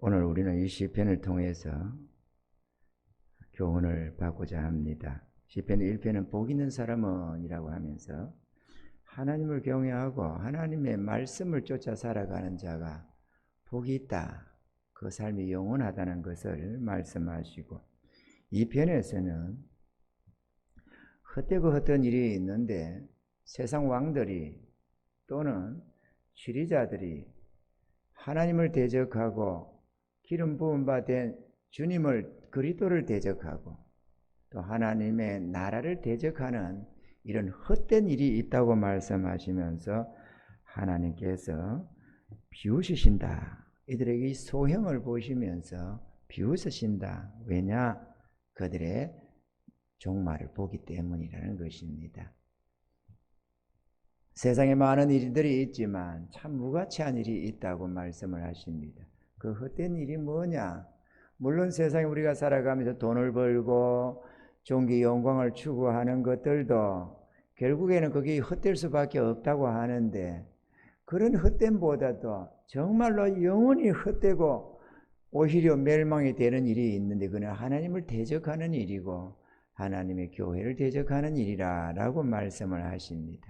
오늘 우리는 이 시편을 통해서 교훈을 받고자 합니다. 시편 1편은 복 있는 사람은 이라고 하면서 하나님을 경외하고 하나님의 말씀을 쫓아 살아가는 자가 복이 있다. 그 삶이 영원하다는 것을 말씀하시고, 이 편에서는 헛되고 헛된 일이 있는데 세상 왕들이 또는 지리자들이 하나님을 대적하고 기름 부음 받은 주님을 그리스도를 대적하고 또 하나님의 나라를 대적하는 이런 헛된 일이 있다고 말씀하시면서 하나님께서 비웃으신다. 이들에게 이 소형을 보시면서 비웃으신다. 왜냐? 그들의 종말을 보기 때문이라는 것입니다. 세상에 많은 일들이 있지만 참 무가치한 일이 있다고 말씀을 하십니다. 그 헛된 일이 뭐냐? 물론 세상에 우리가 살아가면서 돈을 벌고 존귀 영광을 추구하는 것들도 결국에는 그게 헛될 수밖에 없다고 하는데, 그런 헛됨보다도 정말로 영원히 헛되고 오히려 멸망이 되는 일이 있는데, 그는 하나님을 대적하는 일이고 하나님의 교회를 대적하는 일이라고 말씀을 하십니다.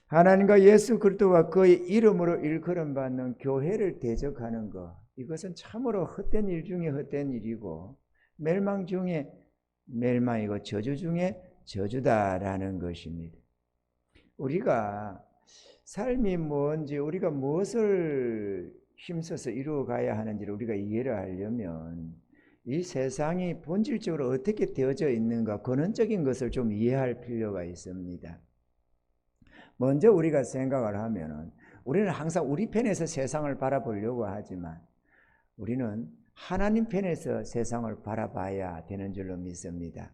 하나님과 예수 그리스도와 그의 이름으로 일컬음 받는 교회를 대적하는 것, 이것은 참으로 헛된 일 중에 헛된 일이고 멸망 중에 멸망이고 저주 중에 저주다라는 것입니다. 우리가 삶이 뭔지, 우리가 무엇을 힘써서 이루어가야 하는지를 우리가 이해를 하려면 이 세상이 본질적으로 어떻게 되어져 있는가, 근원적인 것을 좀 이해할 필요가 있습니다. 먼저 우리가 생각을 하면은, 우리는 항상 우리 편에서 세상을 바라보려고 하지만 우리는 하나님 편에서 세상을 바라봐야 되는 줄로 믿습니다.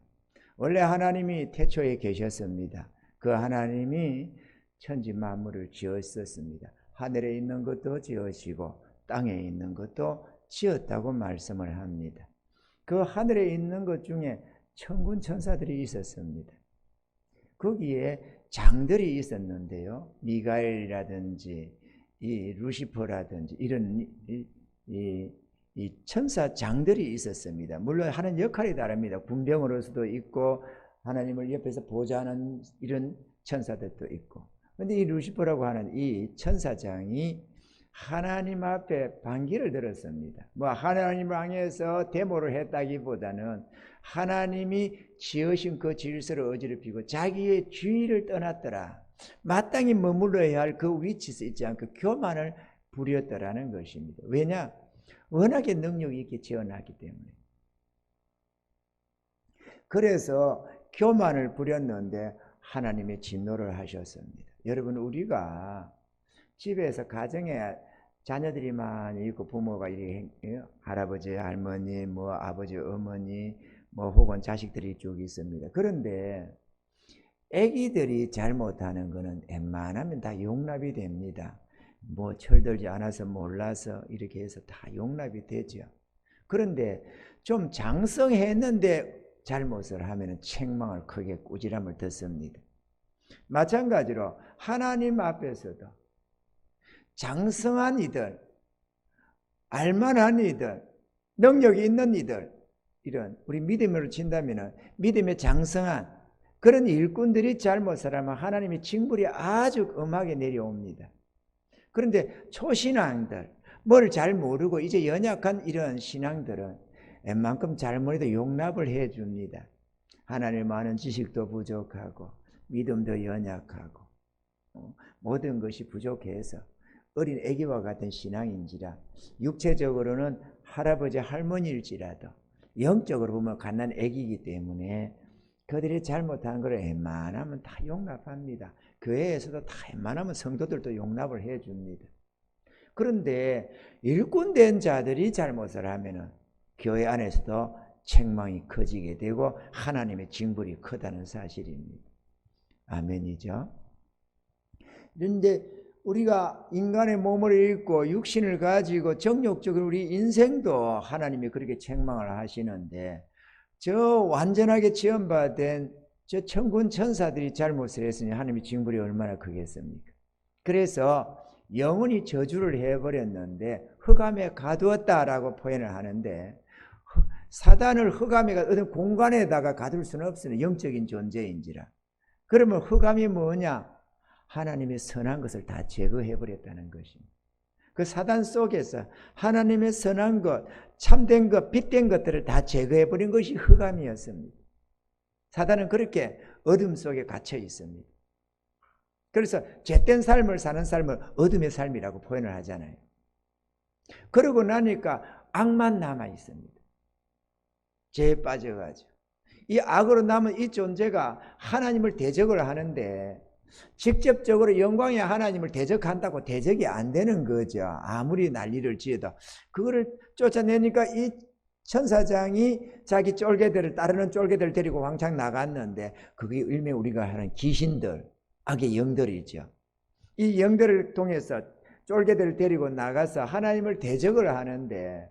원래 하나님이 태초에 계셨습니다. 그 하나님이 천지 만물을 지었었습니다. 하늘에 있는 것도 지으시고 땅에 있는 것도 지었다고 말씀을 합니다. 그 하늘에 있는 것 중에 천군 천사들이 있었습니다. 거기에 장들이 있었는데요, 미가엘이라든지 이 루시퍼라든지 이런 이 천사 장들이 있었습니다. 물론 하는 역할이 다릅니다. 군병으로서도 있고 하나님을 옆에서 보좌하는 이런 천사들도 있고. 그런데 이 루시퍼라고 하는 이 천사장이 하나님 앞에 반기를 들었습니다. 뭐 하나님 향해서 데모를 했다기보다는 하나님이 지으신 그 질서를 어지럽히고 자기의 주의를 떠났더라. 마땅히 머물러야 할 그 위치에서 있지 않고 교만을 부렸더라는 것입니다. 왜냐? 워낙에 능력이 있게 지어놨기 때문에. 그래서 교만을 부렸는데 하나님의 진노를 하셨습니다. 여러분, 우리가 집에서 가정에 자녀들이 많이 있고 부모가 이렇게 할아버지, 할머니, 뭐 아버지, 어머니, 뭐 혹은 자식들이 쭉 있습니다. 그런데 아기들이 잘못하는 거는 웬만하면 다 용납이 됩니다. 뭐 철들지 않아서 몰라서 이렇게 해서 다 용납이 되죠. 그런데 좀 장성했는데 잘못을 하면 책망을 크게 꾸지람을 듣습니다. 마찬가지로 하나님 앞에서도 장성한 이들, 알만한 이들, 능력이 있는 이들, 이런 우리 믿음으로 친다면 믿음의 장성한 그런 일꾼들이 잘못을 하면 하나님의 징벌이 아주 엄하게 내려옵니다. 그런데 초신앙들, 뭘 잘 모르고 이제 연약한 이런 신앙들은 웬만큼 잘못해도 용납을 해줍니다. 하나님 아는 지식도 부족하고 믿음도 연약하고 모든 것이 부족해서 어린 아기와 같은 신앙인지라, 육체적으로는 할아버지 할머니일지라도 영적으로 보면 갓난 아기이기 때문에 그들이 잘못한 걸 웬만하면 다 용납합니다. 교회에서도 다 웬만하면 성도들도 용납을 해줍니다. 그런데 일꾼된 자들이 잘못을 하면은 교회 안에서도 책망이 커지게 되고 하나님의 징벌이 크다는 사실입니다. 아멘이죠. 그런데 우리가 인간의 몸을 입고 육신을 가지고 정욕적으로 우리 인생도 하나님이 그렇게 책망을 하시는데, 저 완전하게 지음받은 저 천군 천사들이 잘못을 했으니 하나님의 징벌이 얼마나 크겠습니까? 그래서 영원히 저주를 해버렸는데 흑암에 가두었다라고 표현을 하는데, 사단을 흑암에 어떤 공간에다가 가둘 수는 없으니 영적인 존재인지라. 그러면 흑암이 뭐냐? 하나님의 선한 것을 다 제거해버렸다는 것입니다. 그 사단 속에서 하나님의 선한 것, 참된 것, 빛된 것들을 다 제거해버린 것이 흑암이었습니다. 사단은 그렇게 어둠 속에 갇혀 있습니다. 그래서 죄된 삶을 사는 삶을 어둠의 삶이라고 표현을 하잖아요. 그러고 나니까 악만 남아 있습니다. 죄에 빠져가지고. 이 악으로 남은 이 존재가 하나님을 대적을 하는데, 직접적으로 영광의 하나님을 대적한다고 대적이 안 되는 거죠. 아무리 난리를 지어도. 그거를 쫓아내니까 이 천사장이 자기 쫄개들을, 따르는 쫄개들을 데리고 왕창 나갔는데, 그게 일명 우리가 하는 귀신들, 악의 영들이죠. 이 영들을 통해서 쫄개들을 데리고 나가서 하나님을 대적을 하는데,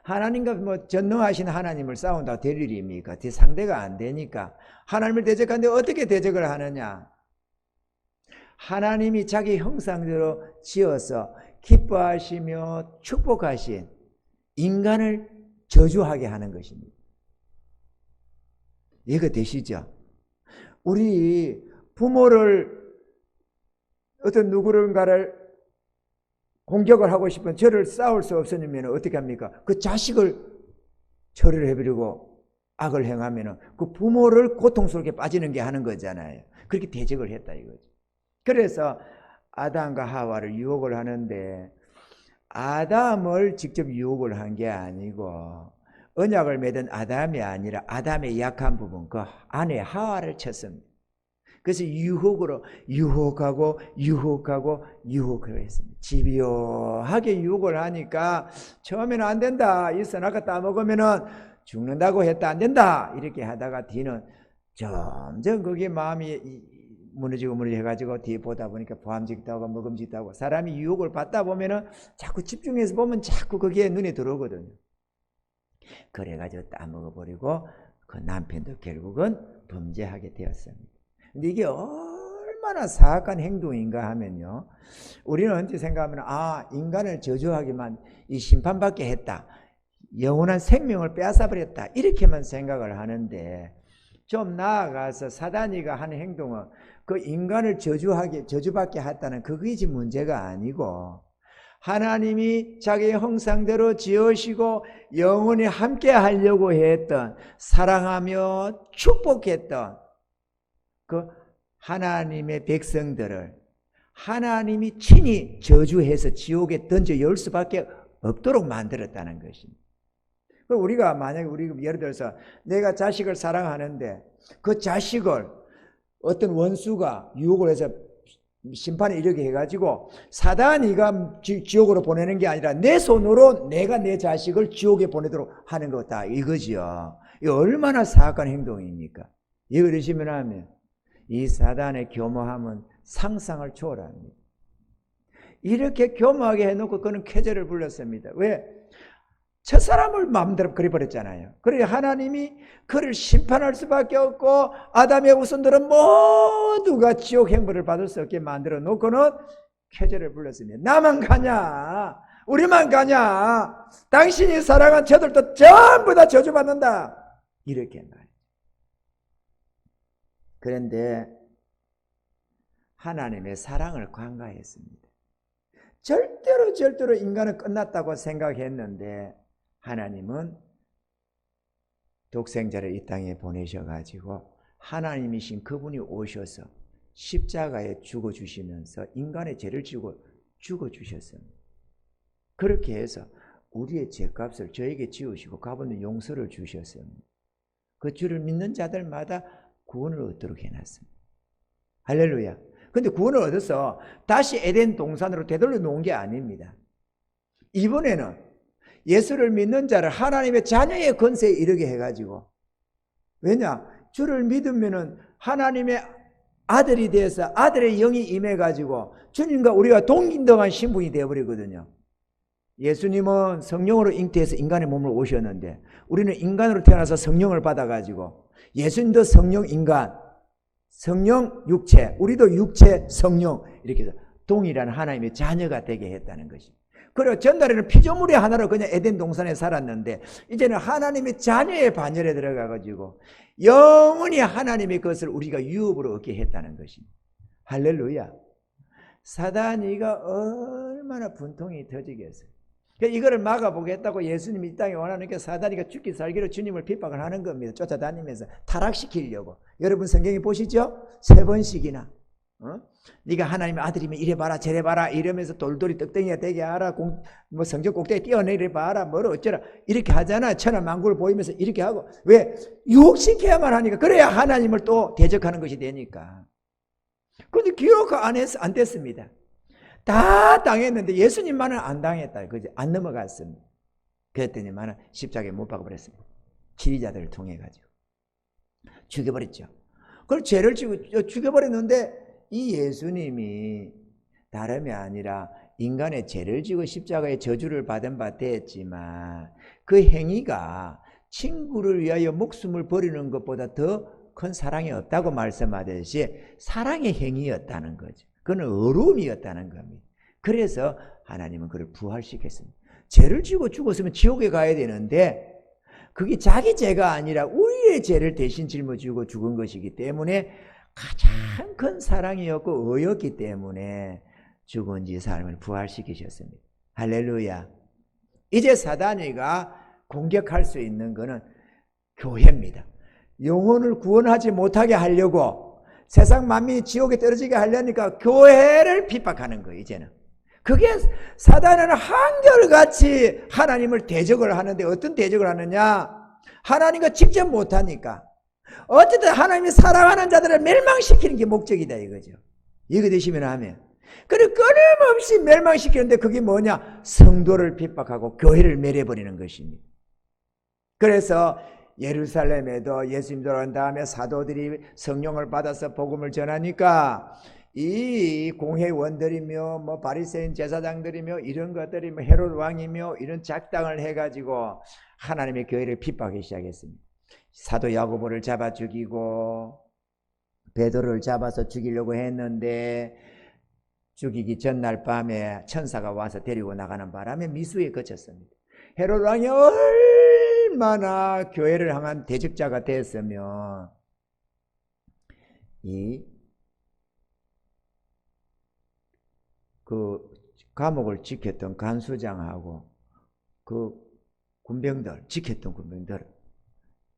하나님과 뭐 전능하신 하나님을 싸운다고 될 일입니까? 상대가 안 되니까. 하나님을 대적하는데 어떻게 대적을 하느냐? 하나님이 자기 형상대로 지어서 기뻐하시며 축복하신 인간을 저주하게 하는 것입니다. 이해가 되시죠? 우리 부모를, 어떤 누구른가를 공격을 하고 싶은 저를 싸울 수 없으면 어떻게 합니까? 그 자식을 처리를 해버리고 악을 행하면 그 부모를 고통스럽게 빠지는 게 하는 거잖아요. 그렇게 대적을 했다 이거죠. 그래서 아담과 하와를 유혹을 하는데, 아담을 직접 유혹을 한 게 아니고 언약을 맺은 아담이 아니라 아담의 약한 부분, 그 안에 하와를 쳤습니다. 그래서 유혹으로 유혹을 했습니다. 집요하게 유혹을 하니까 처음에는 안 된다, 이 선악과 따먹으면은 죽는다고 했다, 안 된다 이렇게 하다가 뒤는 점점 그게 마음이 무너지고 해가지고 뒤에 보다 보니까 보암직도 하고 먹음직도 하고, 사람이 유혹을 받다 보면은 자꾸 집중해서 보면 자꾸 그게 눈에 들어오거든요. 그래가지고 따먹어버리고 그 남편도 결국은 범죄하게 되었습니다. 근데 이게 얼마나 사악한 행동인가 하면요, 우리는 언제 생각하면 인간을 저주하기만 이 심판받게 했다, 영원한 생명을 빼앗아버렸다 이렇게만 생각을 하는데, 좀 나아가서 사단이가 하는 행동은 그 인간을 저주받게 했다는 그것이 문제가 아니고, 하나님이 자기의 형상대로 지으시고 영원히 함께 하려고 했던, 사랑하며 축복했던 그 하나님의 백성들을 하나님이 친히 저주해서 지옥에 던져 열 수밖에 없도록 만들었다는 것입니다. 우리가 만약에 예를 들어서 내가 자식을 사랑하는데 그 자식을 어떤 원수가 유혹을 해서 심판에 이르게 해가지고 사단이가 지옥으로 보내는 게 아니라 내 손으로 내가 내 자식을 지옥에 보내도록 하는 거다 이거지요. 이 얼마나 사악한 행동입니까? 이거 그러시면 하면 이 사단의 교모함은 상상을 초월합니다. 이렇게 교모하게 해놓고 그는 쾌재를 불렀습니다. 왜? 첫사람을 마음대로 그려버렸잖아요. 그래 하나님이 그를 심판할 수밖에 없고 아담의 후손들은 모두가 지옥 행벌을 받을 수 없게 만들어 놓고는 쾌재를 불렀습니다. 나만 가냐? 우리만 가냐? 당신이 사랑한 저들도 전부 다 저주받는다. 이렇게 말이에요. 그런데 하나님의 사랑을 간과했습니다. 절대로 인간은 끝났다고 생각했는데 하나님은 독생자를 이 땅에 보내셔가지고 하나님이신 그분이 오셔서 십자가에 죽어주시면서 인간의 죄를 지고 죽어주셨습니다. 그렇게 해서 우리의 죄값을 저에게 지우시고 값없는 용서를 주셨습니다. 그 주를 믿는 자들마다 구원을 얻도록 해놨습니다. 할렐루야. 근데 구원을 얻어서 다시 에덴 동산으로 되돌려 놓은 게 아닙니다. 이번에는 예수를 믿는 자를 하나님의 자녀의 권세에 이르게 해가지고, 왜냐? 주를 믿으면은 하나님의 아들이 돼서 아들의 영이 임해가지고 주님과 우리가 동등한 신분이 되어버리거든요. 예수님은 성령으로 잉태해서 인간의 몸으로 오셨는데 우리는 인간으로 태어나서 성령을 받아가지고, 예수님도 성령 인간, 성령 육체, 우리도 육체 성령, 이렇게 해서 동일한 하나님의 자녀가 되게 했다는 것입니다. 그리고 전날에는 피조물의 하나로 그냥 에덴 동산에 살았는데 이제는 하나님의 자녀의 반열에 들어가가지고 영원히 하나님의 것을 우리가 유업으로 얻게 했다는 것입니다. 할렐루야. 사단이가 얼마나 분통이 터지겠어요. 이거를 막아보겠다고 예수님이 이 땅에 원하니까 사단이가 죽기 살기로 주님을 핍박을 하는 겁니다. 쫓아다니면서 타락시키려고. 여러분 성경에 보시죠? 3번씩이나 네가 하나님의 아들이면 이래봐라 저래봐라 이러면서 돌돌이 떡덩이가 되게 하라, 뭐 성전 꼭대기에 뛰어내려봐라 뭐를 어쩌라 이렇게 하잖아. 천하만국을 보이면서 이렇게 하고. 왜? 유혹시켜야만 하니까. 그래야 하나님을 또 대적하는 것이 되니까. 근데 기호가 안 됐습니다. 다 당했는데 예수님만은 안 당했다. 그죠? 안 넘어갔습니다. 그랬더니만은 십자가에 못 박아버렸습니다. 지휘자들을 통해 가지고 죽여버렸죠. 그걸 죄를 지고 죽여버렸는데 이 예수님이 다름이 아니라 인간의 죄를 지고 십자가의 저주를 받은 바 되었지만 그 행위가 친구를 위하여 목숨을 버리는 것보다 더 큰 사랑이 없다고 말씀하듯이 사랑의 행위였다는 거죠. 그건 어려움이었다는 겁니다. 그래서 하나님은 그를 부활시켰습니다. 죄를 지고 죽었으면 지옥에 가야 되는데 그게 자기 죄가 아니라 우리의 죄를 대신 짊어지고 죽은 것이기 때문에 가장 큰 사랑이었고 의였기 때문에 죽은 지 삶을 부활시키셨습니다. 할렐루야. 이제 사단이가 공격할 수 있는 것은 교회입니다. 영혼을 구원하지 못하게 하려고 세상 만민이 지옥에 떨어지게 하려니까 교회를 핍박하는 거예요. 이제는 그게 사단은 한결같이 하나님을 대적을 하는데 어떤 대적을 하느냐? 하나님과 직접 못하니까 어쨌든 하나님이 사랑하는 자들을 멸망시키는 게 목적이다 이거죠. 이거 되시면 하면. 그리고 끊임없이 멸망시키는데 그게 뭐냐? 성도를 핍박하고 교회를 멸해버리는 것입니다. 그래서 예루살렘에도 예수님 돌아온 다음에 사도들이 성령을 받아서 복음을 전하니까 이 공회원들이며 뭐 바리새인 제사장들이며 이런 것들이 뭐 헤롯 왕이며 이런 작당을 해가지고 하나님의 교회를 핍박하기 시작했습니다. 사도 야고보를 잡아 죽이고 베드로를 잡아서 죽이려고 했는데 죽이기 전날 밤에 천사가 와서 데리고 나가는 바람에 미수에 그쳤습니다. 헤롯 왕이 얼마나 교회를 향한 대적자가 됐으면 그 감옥을 지켰던 간수장하고 그 군병들, 지켰던 군병들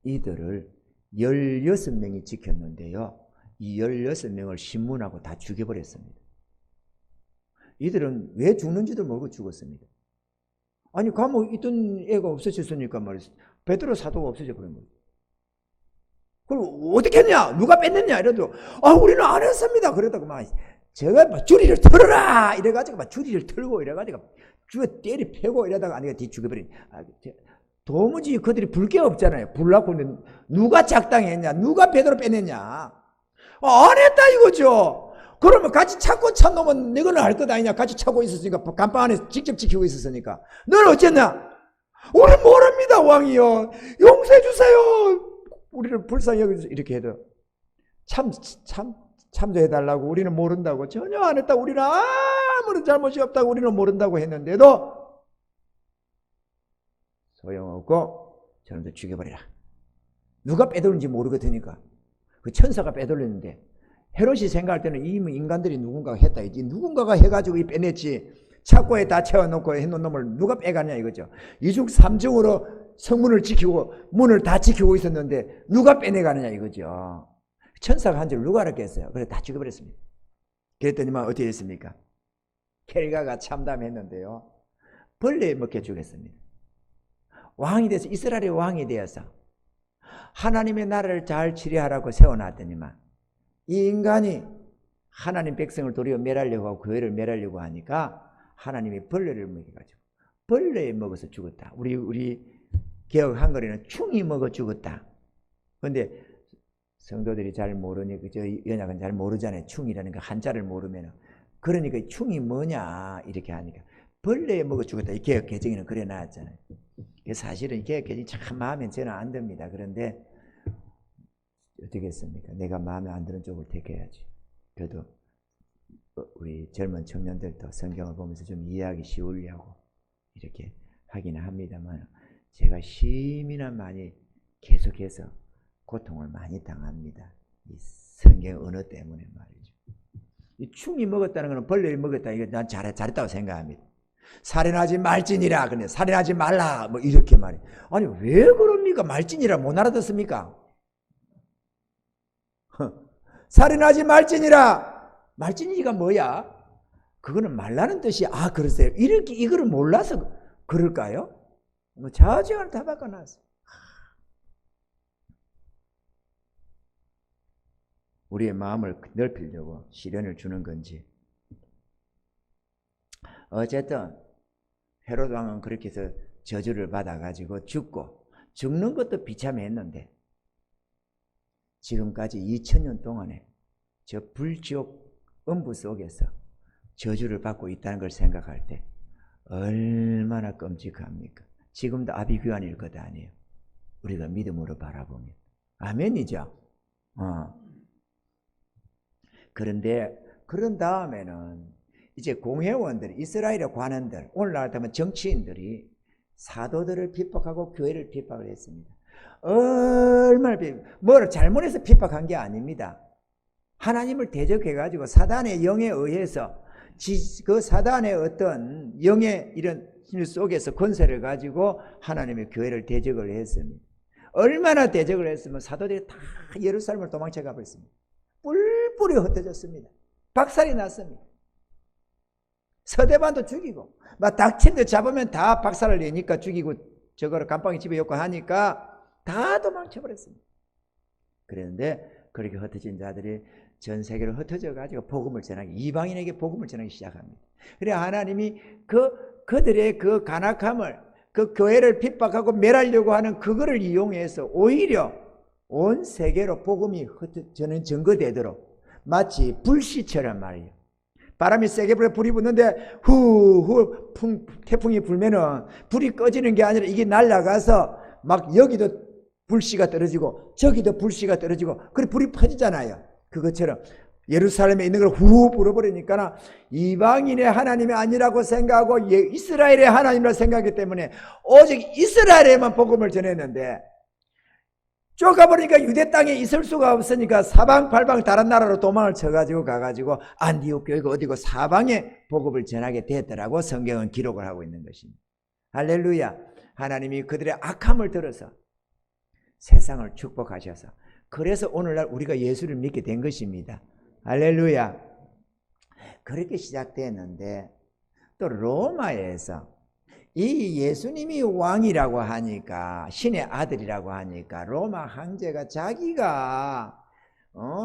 이들을 16명이 지켰는데요. 이 16명을 신문하고 다 죽여버렸습니다. 이들은 왜 죽는지도 모르고 죽었습니다. 아니 감옥에 있던 애가 없어졌으니까 말이죠. 베드로 사도가 없어져 버린 거예요. 그럼 어떻게 했냐? 누가 뺐느냐? 이래도 우리는 안 했습니다. 그러다가 막 제가 막 줄이를 털어라 이래가지고 막 줄이를 털고 이래가지고 주에 때리 패고 이러다가 아니가 뒤 죽여버린. 도무지 그들이 불 게 없잖아요. 불나고 누가 작당했냐? 누가 베드로 빼냈냐? 안 했다 이거죠. 그러면 같이 찾고 찬 놈은 너는 할 것 아니냐? 같이 찾고 있었으니까 감방 안에 직접 지키고 있었으니까 너는 어쨌냐? 우리 모릅니다 왕이요. 용서해 주세요. 우리를 불쌍히 여기서 이렇게 해도 참조해달라고 우리는 모른다고 전혀 안 했다. 우리는 아무런 잘못이 없다고 우리는 모른다고 했는데도 소용없고 저놈들 죽여버리라. 누가 빼돌린지 모르겠으니까 그 천사가 빼돌렸는데 헤롯이 생각할 때는 이 인간들이 누군가가 했다. 이 누군가가 해가지고 이 빼냈지. 창고에 다 채워놓고 해놓은 놈을 누가 빼가냐 이거죠. 이중삼중으로 성문을 지키고 문을 다 지키고 있었는데 누가 빼내가느냐 이거죠. 천사가 한 줄 누가 알았겠어요. 그래서 다 죽여버렸습니다. 그랬더니만 어떻게 됐습니까? 결과가 참담했는데요. 벌레에 먹혀 죽였습니다. 왕이 돼서 이스라엘의 왕이 되어서 하나님의 나라를 잘 치리하라고 세워놨더니만 이 인간이 하나님 백성을 도리어 멸하려고 하고 교회를 멸하려고 하니까 하나님이 벌레를 먹여가지고 벌레에 먹어서 죽었다. 우리 개혁 한글에는 충이 먹어 죽었다. 그런데 성도들이 잘 모르니 그저 연약은 잘 모르잖아요. 충이라는 거 한자를 모르면 그러니까 충이 뭐냐 이렇게 하니까 벌레에 먹어 죽었다. 이 개혁 개정에는 그래 놨잖아요. 사실은 개혁 개정이 참 마음에 저는 안 듭니다. 그런데 어떻게 했습니까? 내가 마음에 안 드는 쪽을 택해야지. 그래도 우리 젊은 청년들도 성경을 보면서 좀 이해하기 쉬우려고 이렇게 하기는 합니다만 제가 심히나 많이 계속해서 고통을 많이 당합니다. 이 성경 언어 때문에 말이죠. 이 충이 먹었다는 것은 벌레를 먹었다. 이거 난 잘했다고 생각합니다. 살인하지 말지니라. 근데 살인하지 말라. 뭐 이렇게 말해. 아니 왜 그럽니까? 말지니라 못 알아듣습니까? 살인하지 말지니라. 말지니가 뭐야? 그거는 말라는 뜻이 그러세요. 이렇게 이거를 몰라서 그럴까요? 뭐 자중을 다 바꿔놨어. 우리의 마음을 넓히려고 시련을 주는 건지. 어쨌든 헤롯 왕은 그렇게 해서 저주를 받아가지고 죽고 죽는 것도 비참했는데 지금까지 2000년 동안에 저 불지옥 음부 속에서 저주를 받고 있다는 걸 생각할 때 얼마나 끔찍합니까? 지금도 아비규환일 것 아니에요. 우리가 믿음으로 바라보면. 아멘이죠. 그런데 그런 다음에는 이제 공회원들, 이스라엘의 관원들, 오늘날 같으면 정치인들이 사도들을 핍박하고 교회를 핍박을 했습니다. 얼마나 뭐를 잘못해서 핍박한 게 아닙니다. 하나님을 대적해가지고 사단의 영에 의해서 그 사단의 어떤 영의 이런 힘 속에서 권세를 가지고 하나님의 교회를 대적을 했습니다. 얼마나 대적을 했으면 사도들이 다 예루살렘을 도망쳐 가버렸습니다. 뿔뿔이 흩어졌습니다. 박살이 났습니다. 서대반도 죽이고 막 닥친 데 잡으면 다 박살을 내니까 죽이고 저거를 감방에 집어넣고 하니까 다 도망쳐 버렸습니다. 그런데 그렇게 흩어진 자들이 전 세계로 흩어져 가지고 복음을 전하기, 이방인에게 복음을 전하기 시작합니다. 그래 하나님이 그들의 그 간악함을, 그 교회를 핍박하고 멸하려고 하는 그거를 이용해서 오히려 온 세계로 복음이 전거되도록 마치 불씨처럼 말이에요. 바람이 세게 불어 불이 붙는데 후후 태풍이 불면은 불이 꺼지는 게 아니라 이게 날아가서 막 여기도 불씨가 떨어지고 저기도 불씨가 떨어지고 그래 불이 퍼지잖아요. 그것처럼 예루살렘에 있는 걸 후 불어버리니까 이방인의 하나님이 아니라고 생각하고 이스라엘의 하나님이라고 생각하기 때문에 오직 이스라엘에만 복음을 전했는데 쫓아버리니까 유대 땅에 있을 수가 없으니까 사방팔방 다른 나라로 도망을 쳐가지고 가가지고 안디옥 교회가 어디고 사방에 복음을 전하게 됐더라고 성경은 기록을 하고 있는 것입니다. 할렐루야. 하나님이 그들의 악함을 들어서 세상을 축복하셔서 그래서 오늘날 우리가 예수를 믿게 된 것입니다. 할렐루야. 그렇게 시작됐는데 또 로마에서 이 예수님이 왕이라고 하니까 신의 아들이라고 하니까 로마 황제가 자기가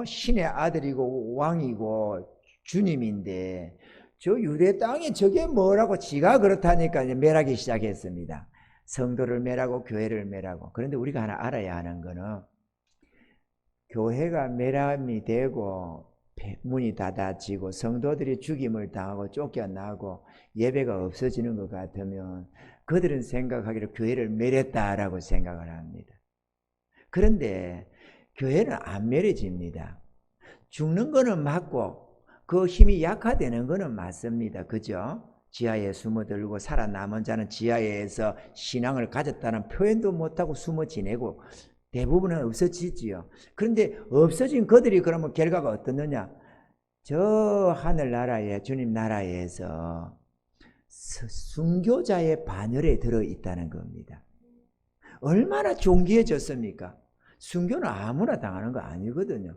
신의 아들이고 왕이고 주님인데 저 유대 땅에 저게 뭐라고 지가 그렇다니까 이제 멸하기 시작했습니다. 성도를 멸하고 교회를 멸하고. 그런데 우리가 하나 알아야 하는 거는 교회가 멸함이 되고 문이 닫아지고 성도들이 죽임을 당하고 쫓겨나고 예배가 없어지는 것 같으면 그들은 생각하기를 교회를 멸했다라고 생각을 합니다. 그런데 교회는 안 멸해집니다. 죽는 거는 맞고 그 힘이 약화되는 거는 맞습니다. 그죠? 지하에 숨어들고 살아남은 자는 지하에서 신앙을 가졌다는 표현도 못하고 숨어 지내고 대부분은 없어지지요. 그런데 없어진 그들이 그러면 결과가 어떻느냐? 저 하늘나라에 주님 나라에서 순교자의 반열에 들어있다는 겁니다. 얼마나 존귀해졌습니까? 순교는 아무나 당하는 거 아니거든요.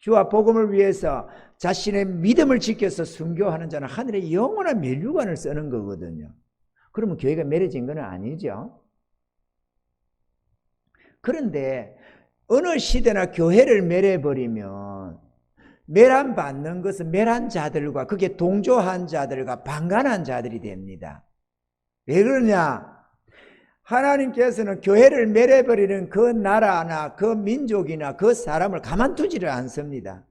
주와 복음을 위해서 자신의 믿음을 지켜서 순교하는 자는 하늘의 영원한 멸류관을 쓰는 거거든요. 그러면 교회가 멸해진 건 아니죠. 그런데 어느 시대나 교회를 멸해버리면 멸함받는 것은 멸한 자들과 그게 동조한 자들과 방관한 자들이 됩니다. 왜 그러냐? 하나님께서는 교회를 멸해버리는 그 나라나 그 민족이나 그 사람을 가만두지를 않습니다.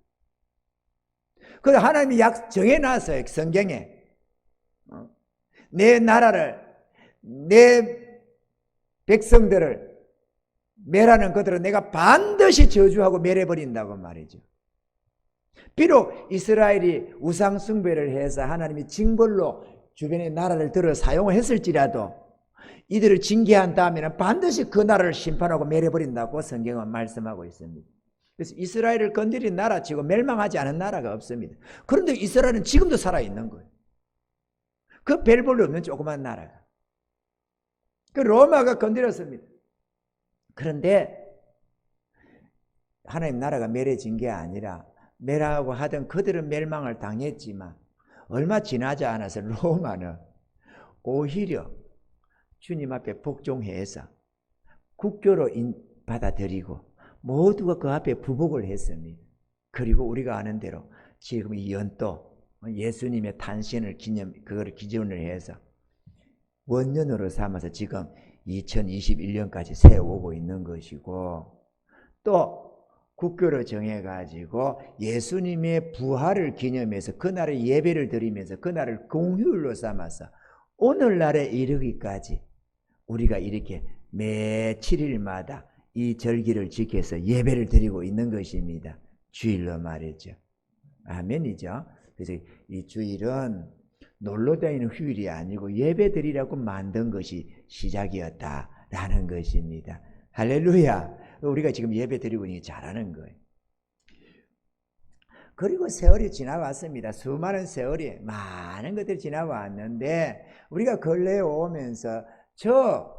그래서 하나님이 약 정해놨어요. 성경에. 내 나라를, 내 백성들을 멸하는 그들은 내가 반드시 저주하고 멸해버린다고 말이죠. 비록 이스라엘이 우상 숭배를 해서 하나님이 징벌로 주변의 나라를 들어 사용을 했을지라도 이들을 징계한 다음에는 반드시 그 나라를 심판하고 멸해버린다고 성경은 말씀하고 있습니다. 그래서 이스라엘을 건드린 나라치고 멸망하지 않은 나라가 없습니다. 그런데 이스라엘은 지금도 살아있는 거예요. 그 별 볼일 없는 조그만 나라가. 그 로마가 건드렸습니다. 그런데 하나님 나라가 멸해진 게 아니라 멸하고 하던 그들은 멸망을 당했지만 얼마 지나지 않아서 로마는 오히려 주님 앞에 복종해서 국교로 받아들이고 모두가 그 앞에 부복을 했습니다. 그리고 우리가 아는 대로 지금 이 연도 예수님의 탄신을 그거를 기준으로 해서 원년으로 삼아서 지금 2021년까지 세워오고 있는 것이고, 또 국교를 정해가지고 예수님의 부활을 기념해서 그날의 예배를 드리면서 그날을 공휴일로 삼아서 오늘날에 이르기까지 우리가 이렇게 매 7일마다 이 절기를 지켜서 예배를 드리고 있는 것입니다. 주일로 말이죠. 아멘이죠. 그래서 이 주일은 놀러 다니는 휴일이 아니고 예배 드리라고 만든 것이 시작이었다라는 것입니다. 할렐루야. 우리가 지금 예배 드리고 있는 게 잘하는 거예요. 그리고 세월이 지나왔습니다. 수많은 세월이, 많은 것들이 지나왔는데 우리가 근래에 오면서 저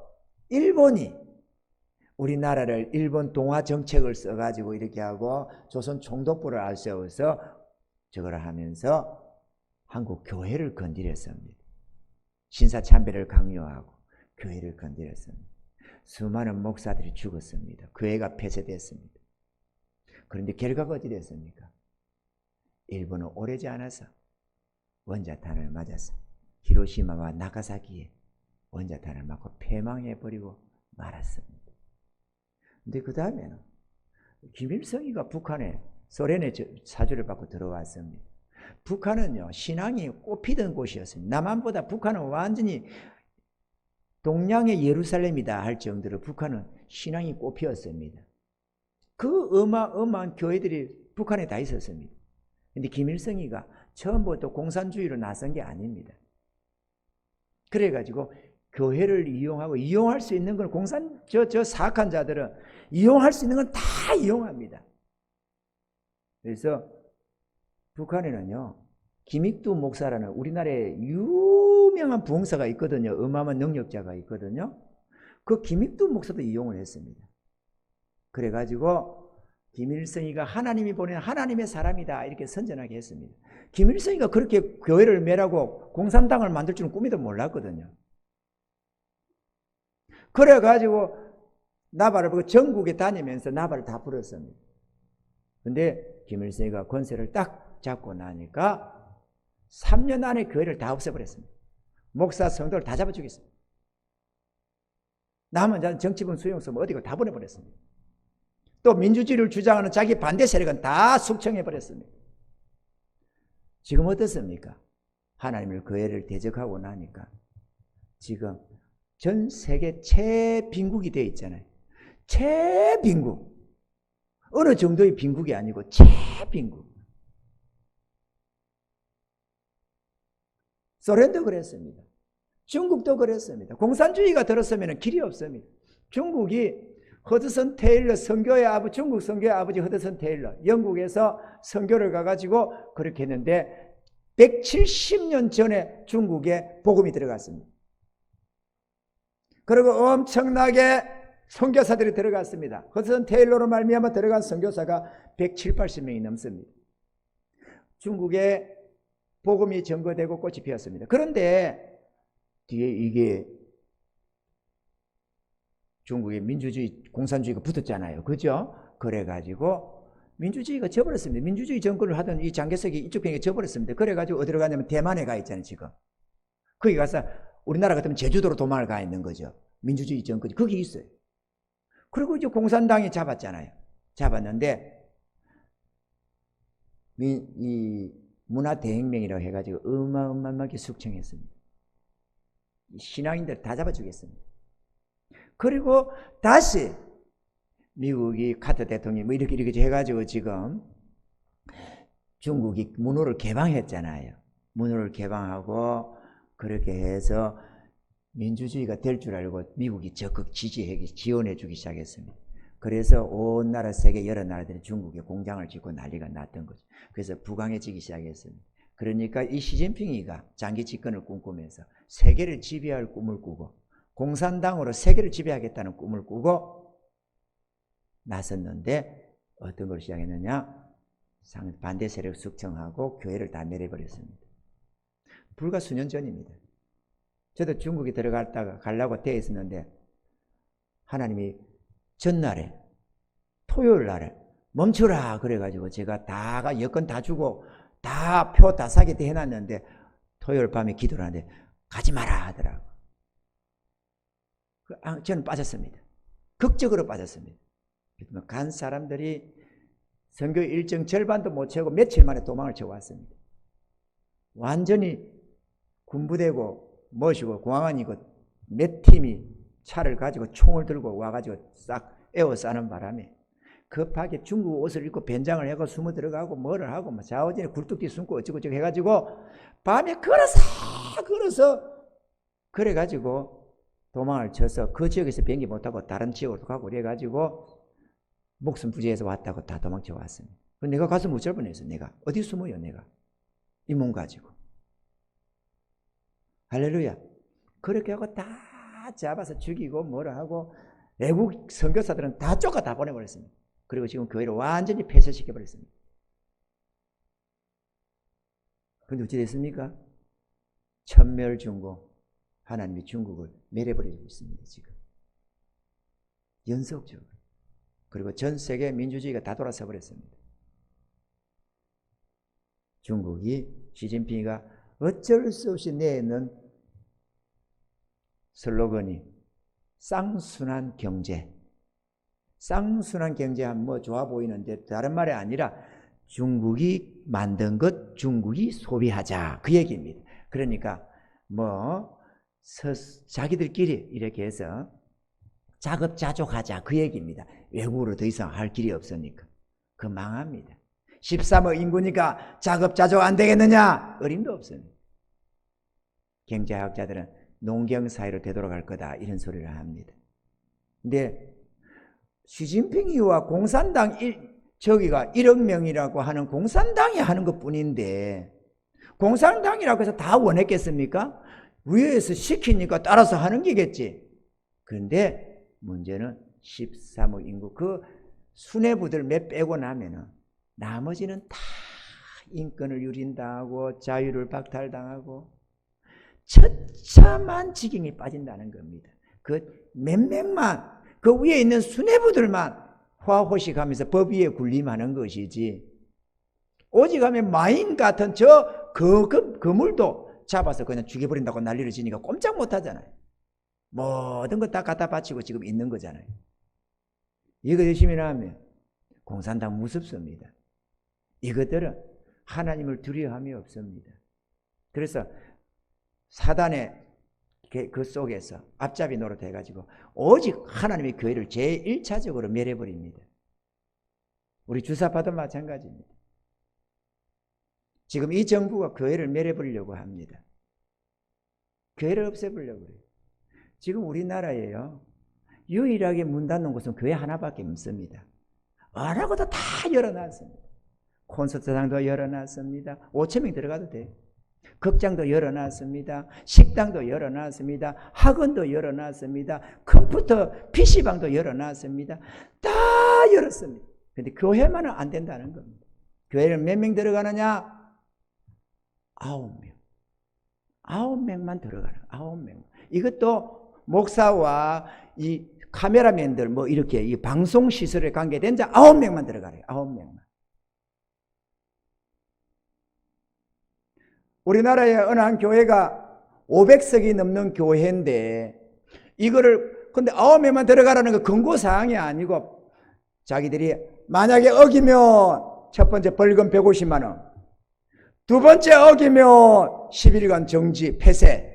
일본이 우리나라를 일본 동화 정책을 써가지고 이렇게 하고 조선 총독부를 앞세워서 저걸 하면서 한국 교회를 건드렸습니다. 신사참배를 강요하고 교회를 건드렸습니다. 수많은 목사들이 죽었습니다. 교회가 폐쇄됐습니다. 그런데 결과가 어찌 됐습니까? 일본은 오래지 않아서 원자탄을 맞아서 히로시마와 나가사키에 원자탄을 맞고 폐망해버리고 말았습니다. 근데 그 다음에는 김일성이가 북한에 소련의 사주를 받고 들어왔습니다. 북한은요, 신앙이 꽃피던 곳이었습니다. 남한보다 북한은 완전히 동양의 예루살렘이다 할 정도로 북한은 신앙이 꽃피었습니다. 그 어마어마한 교회들이 북한에 다 있었습니다. 근데 김일성이가 처음부터 공산주의로 나선 게 아닙니다. 그래가지고 교회를 이용할 수 있는 걸 저 사악한 자들은 이용할 수 있는 건 다 이용합니다. 그래서 북한에는요, 김익두 목사라는 우리나라의 유명한 부흥사가 있거든요. 어마어마한 능력자가 있거든요. 그 김익두 목사도 이용을 했습니다. 그래가지고 김일성이가 하나님이 보낸 하나님의 사람이다 이렇게 선전하게 했습니다. 김일성이가 그렇게 교회를 멸하고 공산당을 만들 줄은 꿈에도 몰랐거든요. 그래가지고 나발을 보고 전국에 다니면서 나발을 다 불었습니다. 근데 김일성이가 권세를 딱 잡고 나니까 3년 안에 교회를 다 없애버렸습니다. 목사 성도를 다 잡아 죽였습니다. 남은 자는 정치분 수용소 어디가 다 보내버렸습니다. 또 민주주의를 주장하는 자기 반대 세력은 다 숙청해버렸습니다. 지금 어떻습니까? 하나님을 교회를 대적하고 나니까 지금 전 세계 최빈국이 되어 있잖아요. 최빈국. 어느 정도의 빈국이 아니고 최빈국. 소련도 그랬습니다. 중국도 그랬습니다. 공산주의가 들었으면 길이 없습니다. 중국이 허드슨 테일러 중국 선교의 아버지 허드슨 테일러, 영국에서 선교를 가가지고 그렇게 했는데 170년 전에 중국에 복음이 들어갔습니다. 그리고 엄청나게 선교사들이 들어갔습니다. 허드슨 테일러로 말미암아 들어간 선교사가 170~180명이 넘습니다. 중국에 복음이 전거되고 꽃이 피었습니다. 그런데 뒤에 이게 중국의 민주주의, 공산주의가 붙었잖아요. 그죠? 그래가지고 민주주의가 져버렸습니다. 민주주의 정권을 하던 이 장개석이 이쪽 편에 져버렸습니다. 그래가지고 어디로 가냐면 대만에 가 있잖아요, 지금. 거기 가서 우리나라 같으면 제주도로 도망을 가 있는 거죠. 민주주의 정권이 거기 있어요. 그리고 이제 공산당이 잡았잖아요. 잡았는데 이 문화대혁명이라고 해가지고 어마어마하게 숙청했습니다. 신앙인들 다 잡아주겠습니다. 그리고 다시 미국이 카터 대통령이 뭐 이렇게 해가지고 지금 중국이 문호를 개방했잖아요. 문호를 개방하고 그렇게 해서 민주주의가 될 줄 알고 미국이 적극 지원해 주기 시작했습니다. 그래서 온 나라 세계 여러 나라들이 중국에 공장을 짓고 난리가 났던 거죠. 그래서 부강해지기 시작했습니다. 그러니까 이 시진핑이가 장기 집권을 꿈꾸면서 세계를 지배할 꿈을 꾸고 공산당으로 세계를 지배하겠다는 꿈을 꾸고 나섰는데 어떤 걸 시작했느냐? 반대 세력 숙청하고 교회를 다 내려버렸습니다. 불과 수년 전입니다. 저도 중국에 가려고 되어 있었는데 하나님이 전날에 토요일 날에 멈춰라 그래가지고 제가 다가 여권 다 주고 다 표 다 사게 해놨는데 토요일 밤에 기도를 하는데 가지 마라 하더라고. 저는 빠졌습니다. 극적으로 빠졌습니다. 간 사람들이 선교 일정 절반도 못 채우고 며칠 만에 도망을 쳐왔습니다. 완전히 군부대고 멋이고 공항안이고 몇 팀이 차를 가지고 총을 들고 와가지고 싹 에워싸는 바람에 급하게 중국 옷을 입고 변장을 하고 숨어 들어가고 뭐를 하고 뭐 좌우진에 굴뚝뒤 숨고 어쩌고저쩌고 해가지고 밤에 걸어서 그래가지고 도망을 쳐서 그 지역에서 비행기 못하고 다른 지역으로 가고 그래가지고 목숨 부지해서 왔다고 다 도망쳐 왔습니다. 내가 가서 묻을 뻔했어. 내가 어디 숨어요 내가 이 몸 가지고. 할렐루야. 그렇게 하고 다 잡아서 죽이고 뭐라 하고 외국 선교사들은 다 쫓아 다 보내버렸습니다. 그리고 지금 교회를 완전히 폐쇄시켜버렸습니다. 그런데 어찌 됐습니까? 천멸중고 하나님이 중국을 멸해버리고 있습니다. 지금 연속적으로. 그리고 전 세계 민주주의가 다 돌아서 버렸습니다. 중국이 시진핑이가 어쩔 수 없이 내는 슬로건이 쌍순환 경제. 쌍순환 경제하면 뭐 좋아 보이는데 다른 말이 아니라 중국이 만든 것 중국이 소비하자 그 얘기입니다. 그러니까 뭐 자기들끼리 이렇게 해서 자급자족하자 그 얘기입니다. 외국으로 더 이상 할 길이 없으니까. 그 망합니다. 13억 인구니까 자급자족 안 되겠느냐? 어림도 없습니다. 경제학자들은 농경사회로 되돌아갈 거다 이런 소리를 합니다. 근데 시진핑이와 공산당 저기가 1억 명이라고 하는 공산당이 하는 것뿐인데 공산당이라고 해서 다 원했겠습니까? 위에서 시키니까 따라서 하는 게겠지. 그런데 문제는 13억 인구 그 수뇌부들 몇 빼고 나면은 나머지는 다 인권을 유린당하고 자유를 박탈당하고 처참한 지경에 빠진다는 겁니다. 그 몇 명만 그 위에 있는 수뇌부들만 화호식하면서 법 위에 군림하는 것이지 오직 하면 마인 같은 저 그물도 잡아서 그냥 죽여버린다고 난리를 지니까 꼼짝 못하잖아요. 모든 것 다 갖다 바치고 지금 있는 거잖아요. 이거 열심히 하면 공산당 무섭습니다. 이것들은 하나님을 두려워함이 없습니다. 그래서 사단의 그 속에서 앞잡이 노릇 해가지고 오직 하나님의 교회를 제1차적으로 멸해버립니다. 우리 주사파도 마찬가지입니다. 지금 이 정부가 교회를 멸해버리려고 합니다. 교회를 없애버리려고 그래요. 지금 우리나라에요. 유일하게 문 닫는 곳은 교회 하나밖에 없습니다. 뭐라고도 다 열어놨습니다. 콘서트장도 열어놨습니다. 5,000명 들어가도 돼요. 극장도 열어놨습니다. 식당도 열어놨습니다. 학원도 열어놨습니다. 컴퓨터 PC방도 열어놨습니다. 다 열었습니다. 그런데 교회만은 안 된다는 겁니다. 교회는 몇 명 들어가느냐? 9명. 9명만 들어가는 9명. 이것도 목사와 이 카메라맨들 뭐 이렇게 이 방송 시설에 관계된 자 9명만 들어가래요. 9명만. 우리나라의 어느 한 교회가 500석이 넘는 교회인데 이거를 근데 9명만 들어가라는 거 근거사항이 아니고 자기들이 만약에 어기면 첫 번째 벌금 150만 원, 두 번째 어기면 10일간 정지 폐쇄,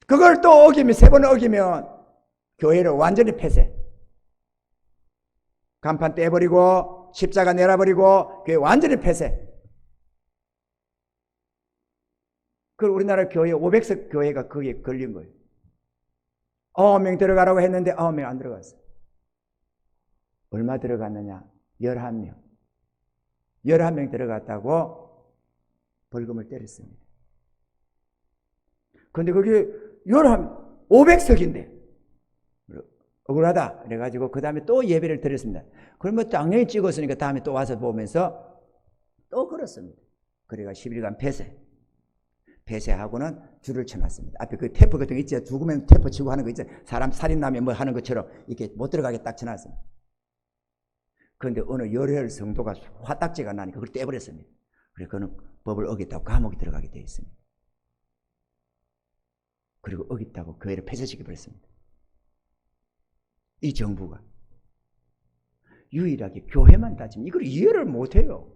그걸 또 어기면 세 번 어기면 교회를 완전히 폐쇄, 간판 떼버리고 십자가 내려버리고 교회 완전히 폐쇄. 그 우리나라 교회 500석 교회가 거기에 걸린 거예요. 9명 들어가라고 했는데 9명 안 들어갔어요. 얼마 들어갔느냐? 11명. 11명 들어갔다고 벌금을 때렸습니다. 그런데 그게 500석인데 억울하다 그래가지고 그 다음에 또 예배를 드렸습니다. 그러면 당연히 찍었으니까 다음에 또 와서 보면서 또 걸었습니다. 그래가 10일간 폐쇄하고는 줄을 쳐놨습니다. 앞에 그 테이프 같은 거 있죠. 죽으면 테이프 치고 하는 거 있죠. 사람 살인나면 뭐 하는 것처럼 이렇게 못 들어가게 딱 쳐놨습니다. 그런데 어느 열혈 성도가 화딱지가 나니까 그걸 떼버렸습니다. 그래서 그는 법을 어겼다고 감옥에 들어가게 되어 있습니다. 그리고 어겼다고 교회를 폐쇄시켜버렸습니다. 이 정부가 유일하게 교회만 따지면 이걸 이해를 못해요.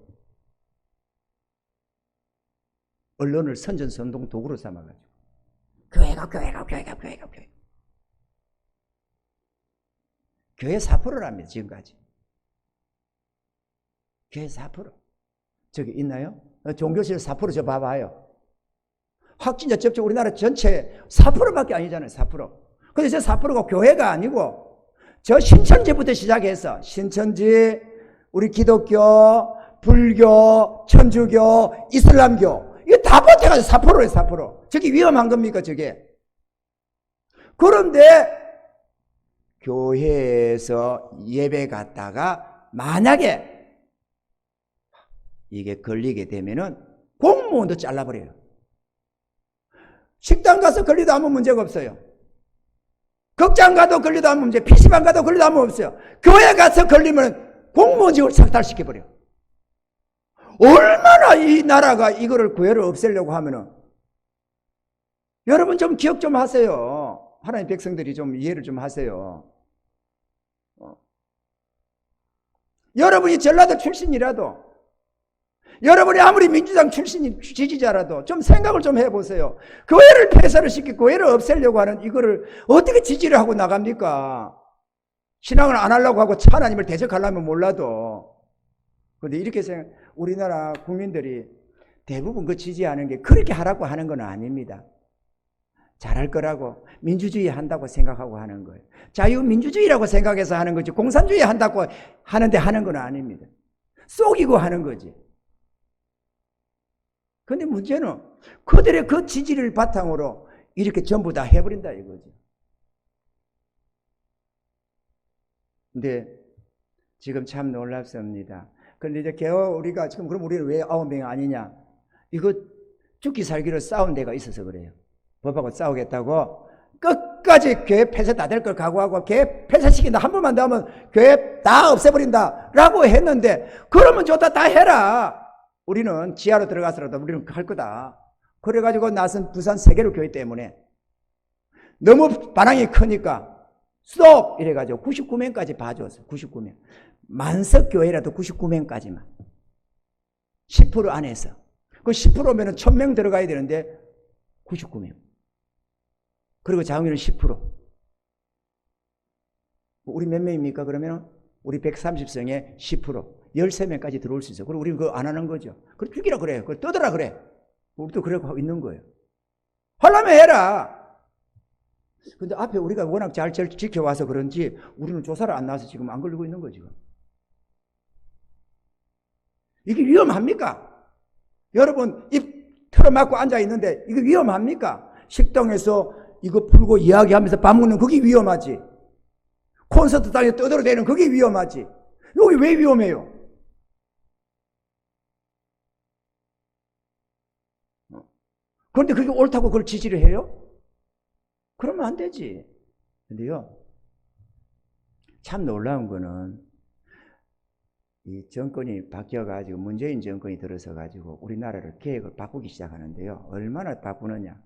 언론을 선전선동 도구로 삼아가지고 교회가 교회 4%랍니다. 지금까지 교회 4%. 저기 있나요? 종교실 4% 저 봐봐요. 확진자 접촉 우리나라 전체 4%밖에 아니잖아요. 4%. 근데 저 4%가 교회가 아니고 저 신천지부터 시작해서 신천지, 우리 기독교, 불교, 천주교, 이슬람교 이게 다 보태가지고 4%예요. 4%. 저게 위험한 겁니까? 저게. 그런데 교회에서 예배 갔다가 만약에 이게 걸리게 되면은 공무원도 잘라버려요. 식당 가서 걸리도 아무 문제가 없어요. 극장 가도 걸리도 아무 문제, PC방 가도 걸리도 아무 없어요. 교회 가서 걸리면 공무원직을 삭탈시켜버려. 얼마나 이 나라가 이거를 교회를 없애려고 하면은 여러분 좀 기억 좀 하세요. 하나님 백성들이 좀 이해를 좀 하세요. 여러분이 전라도 출신이라도 여러분이 아무리 민주당 출신 지지자라도 좀 생각을 좀 해보세요. 교회를 폐쇄를 시키고 교회를 없애려고 하는 이거를 어떻게 지지를 하고 나갑니까? 신앙을 안 하려고 하고 하나님을 대적하려면 몰라도. 그런데 이렇게 우리나라 국민들이 대부분 그 지지하는 게 그렇게 하라고 하는 건 아닙니다. 잘할 거라고 민주주의 한다고 생각하고 하는 거예요. 자유민주주의라고 생각해서 하는 거지 공산주의 한다고 하는데 하는 건 아닙니다. 속이고 하는 거지. 그런데 문제는 그들의 그 지지를 바탕으로 이렇게 전부 다 해버린다 이거죠. 근데 지금 참 놀랍습니다. 그런데 이제 개헌 우리가 지금 그럼 우리는 왜 9명 아니냐? 이거 죽기 살기로 싸운 데가 있어서 그래요. 법하고 싸우겠다고 끝까지 교회 폐쇄 다 될 걸 각오하고 교회 폐쇄시킨다. 한 번만 더 하면 교회 다 없애버린다 라고 했는데 그러면 좋다 다 해라. 우리는 지하로 들어가서라도 우리는 할 거다. 그래가지고 나선 부산 세계로 교회 때문에 너무 반항이 크니까 스톱! 이래가지고 99명까지 봐줬어요. 99명. 만석 교회라도 99명까지만. 10% 안에서. 그 10%면은 1000명 들어가야 되는데 99명. 그리고 자웅이는 10%. 우리 몇 명입니까? 그러면 우리 130성에 10%. 13명까지 들어올 수 있어요. 그리고 우리는 그거 안 하는 거죠. 그걸 죽이라 그래. 그걸 떠들라 그래. 우리도 그러고 하고 있는 거예요. 하려면 해라. 근데 앞에 우리가 워낙 잘 지켜와서 그런지 우리는 조사를 안 나와서 지금 안 걸리고 있는 거죠. 이게 위험합니까? 여러분 입 틀어막고 앉아있는데 이게 위험합니까? 식당에서 이거 풀고 이야기하면서 밥 먹는 그게 위험하지. 콘서트장에 떠들어대는 그게 위험하지. 여기 왜 위험해요? 그런데 그게 옳다고 그걸 지지를 해요? 그러면 안 되지. 근데요, 참 놀라운 거는 이 정권이 바뀌어가지고 문재인 정권이 들어서가지고 우리나라를 계획을 바꾸기 시작하는데요. 얼마나 바꾸느냐.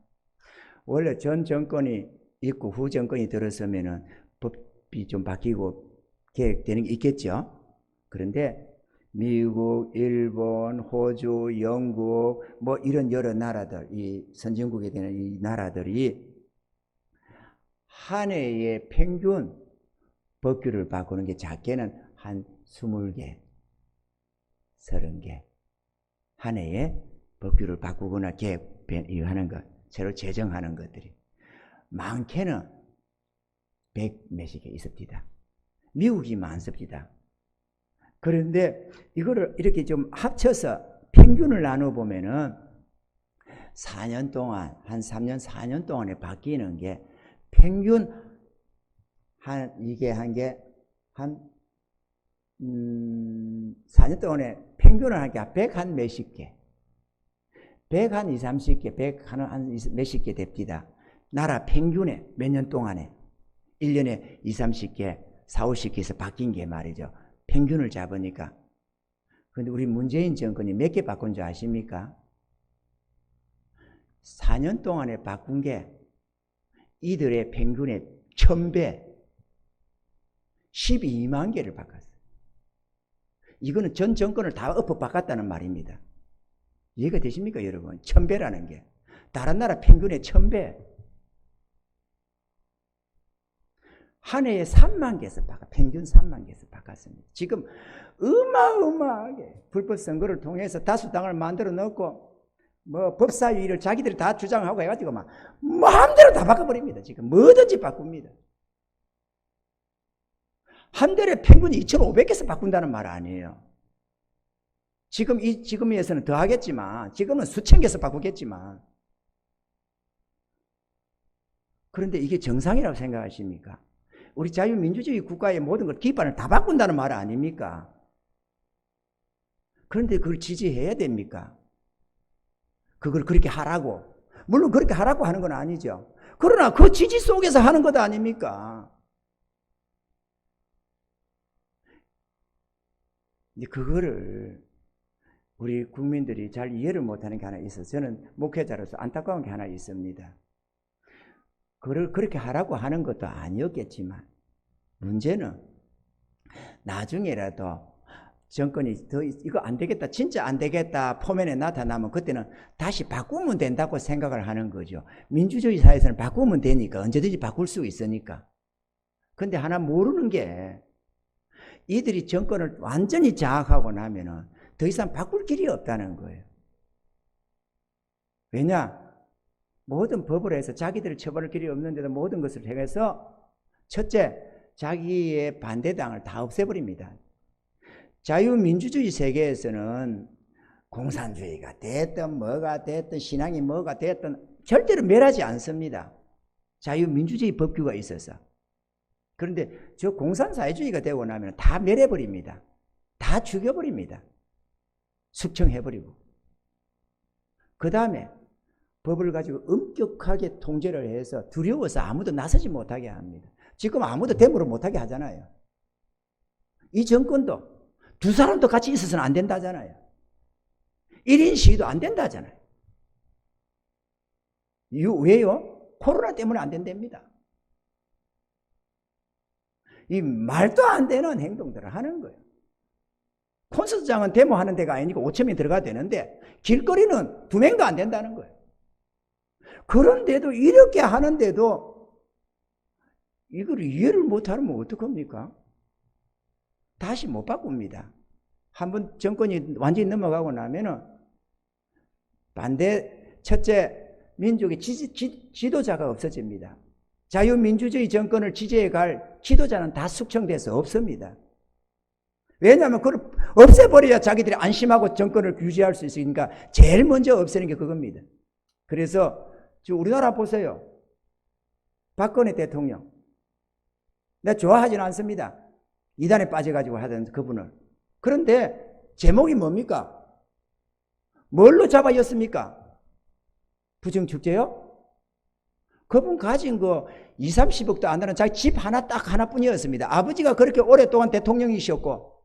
원래 전 정권이 있고 후 정권이 들어서면은 법이 좀 바뀌고 계획되는 게 있겠죠. 그런데 미국, 일본, 호주, 영국 뭐 이런 여러 나라들, 이 선진국에 되는 이 나라들이 한 해의 평균 법규를 바꾸는 게 작게는 한 20개, 30개. 한 해에 법규를 바꾸거나 개혁하는 것, 새로 제정하는 것들이. 많게는 100 몇십 개 있습니다. 미국이 많습니다. 그런데 이거를 이렇게 좀 합쳐서 평균을 나눠보면은 4년 동안, 한 3년, 4년 동안에 바뀌는 게 평균 이게 한 게 한 4년 동안에 평균을 한 게 100 한 몇십 개. 100 한 20, 30개, 100 한 몇십 개 됩니다. 나라 평균에 몇 년 동안에 1년에 20, 30개, 40, 50개에서 바뀐 게 말이죠. 평균을 잡으니까. 근데 우리 문재인 정권이 몇 개 바꾼 줄 아십니까? 4년 동안에 바꾼 게 이들의 평균의 1000배, 12만 개를 바꿨어요. 이거는 전 정권을 다 엎어 바꿨다는 말입니다. 이해가 되십니까, 여러분? 1000배라는 게. 다른 나라 평균의 1000배. 한 해에 3만 개에서 평균 3만 개에서 바꿨습니다. 지금 어마어마하게 불법 선거를 통해서 다수당을 만들어 놓고 뭐 법사위를 자기들이 다 주장하고 해가지고 막 마음대로 다 바꿔버립니다. 지금 뭐든지 바꿉니다. 한 달에 평균 2,500개에서 바꾼다는 말 아니에요. 지금에서는 더 하겠지만, 지금은 수천 개에서 바꾸겠지만. 그런데 이게 정상이라고 생각하십니까? 우리 자유민주주의 국가의 모든 걸 기반을 다 바꾼다는 말 아닙니까? 그런데 그걸 지지해야 됩니까? 그걸 그렇게 하라고. 물론 그렇게 하라고 하는 건 아니죠. 그러나 그 지지 속에서 하는 것 아닙니까? 이제 그거를 우리 국민들이 잘 이해를 못하는 게 하나 있어서 저는 목회자로서 안타까운 게 하나 있습니다. 그걸 그렇게 하라고 하는 것도 아니었겠지만 문제는 나중에라도 정권이 더 이거 안 되겠다, 진짜 안 되겠다 포면에 나타나면 그때는 다시 바꾸면 된다고 생각을 하는 거죠. 민주주의 사회에서는 바꾸면 되니까, 언제든지 바꿀 수 있으니까. 근데 하나 모르는 게 이들이 정권을 완전히 장악하고 나면은 더 이상 바꿀 길이 없다는 거예요. 왜냐? 모든 법을 해서 자기들을 처벌할 길이 없는데도 모든 것을 해서 첫째, 자기의 반대당을 다 없애버립니다. 자유민주주의 세계에서는 공산주의가 됐든 뭐가 됐든 신앙이 뭐가 됐든 절대로 멸하지 않습니다. 자유민주주의 법규가 있어서. 그런데 저 공산사회주의가 되고 나면 다 멸해버립니다. 다 죽여버립니다. 숙청해버리고. 그 다음에 법을 가지고 엄격하게 통제를 해서 두려워서 아무도 나서지 못하게 합니다. 지금 아무도 데모를 못하게 하잖아요. 이 정권도 두 사람도 같이 있어서는 안 된다잖아요. 1인 시위도 안 된다잖아요. 왜요? 코로나 때문에 안 된답니다. 이 말도 안 되는 행동들을 하는 거예요. 콘서트장은 데모하는 데가 아니니까 5,000명이 들어가야 되는데 길거리는 2명도 안 된다는 거예요. 그런데도 이렇게 하는데도 이걸 이해를 못하면 어떡합니까? 다시 못 바꿉니다. 한번 정권이 완전히 넘어가고 나면은 첫째, 민족의 지도자가 없어집니다. 자유민주주의 정권을 지지해 갈 지도자는 다 숙청돼서 없습니다. 왜냐하면 그걸 없애버려야 자기들이 안심하고 정권을 유지할 수 있으니까 제일 먼저 없애는 게 그겁니다. 그래서 지금 우리나라 보세요. 박근혜 대통령. 내가 좋아하지는 않습니다. 이단에 빠져가지고 하던 그분을. 그런데 제목이 뭡니까? 뭘로 잡아였습니까? 부정축제요? 그분 가진 거 20, 30억도 안 되는 자기 집 하나 딱 하나뿐이었습니다. 아버지가 그렇게 오랫동안 대통령이셨고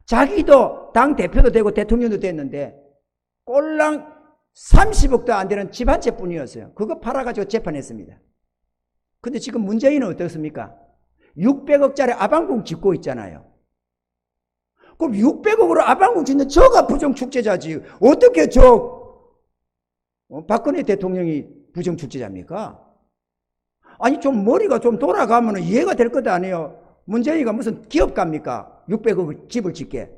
자기도 당대표도 되고 대통령도 됐는데 꼴랑 30억도 안 되는 집 한 채뿐이었어요. 그거 팔아가지고 재판했습니다. 근데 지금 문재인은 어떻습니까? 600억짜리 아방궁 짓고 있잖아요. 그럼 600억으로 아방궁 짓는 저가 부정축제자지. 어떻게 박근혜 대통령이 부정축제자입니까? 아니 좀 머리가 좀 돌아가면 이해가 될 것 아니에요. 문재인이가 무슨 기업가입니까? 600억 집을 짓게.